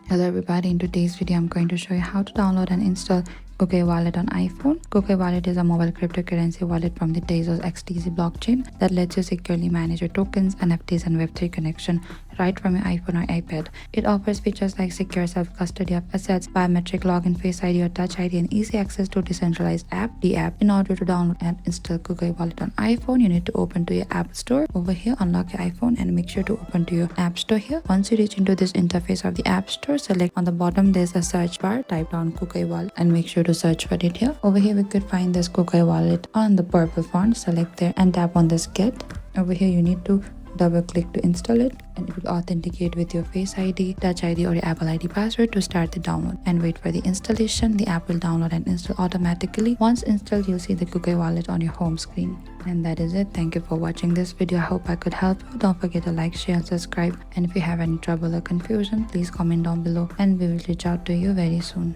Hello everybody, in today's video I'm going to show you how to download and install Kukai Wallet on iPhone. Kukai Wallet is a mobile cryptocurrency wallet from the Tezos XTC blockchain that lets you securely manage your tokens, NFTs and Web3 connection right from your iPhone or iPad. It offers features like secure self-custody of assets, biometric login, Face ID or Touch ID, and easy access to decentralized app, the app. In order to download and install Kukai Wallet on iPhone, you need to open to your App Store. Over here, unlock your iPhone and make sure to open to your App Store here. Once you reach into this interface of the App Store, select on the bottom there's a search bar, type down Kukai Wallet and make sure to search for it here. Over here we could find this Kukai Wallet on the purple font. Select there and tap on this get. Over here you need to double click to install it, and it will authenticate with your Face ID, Touch ID or your Apple ID password to start the download, and wait for the installation. The app will download and install automatically. Once installed, you'll see the Kukai Wallet on your home screen. And that is it. Thank you for watching this video. I hope I could help you. Don't forget to like, share and subscribe, and if you have any trouble or confusion, please comment down below and we will reach out to you very soon.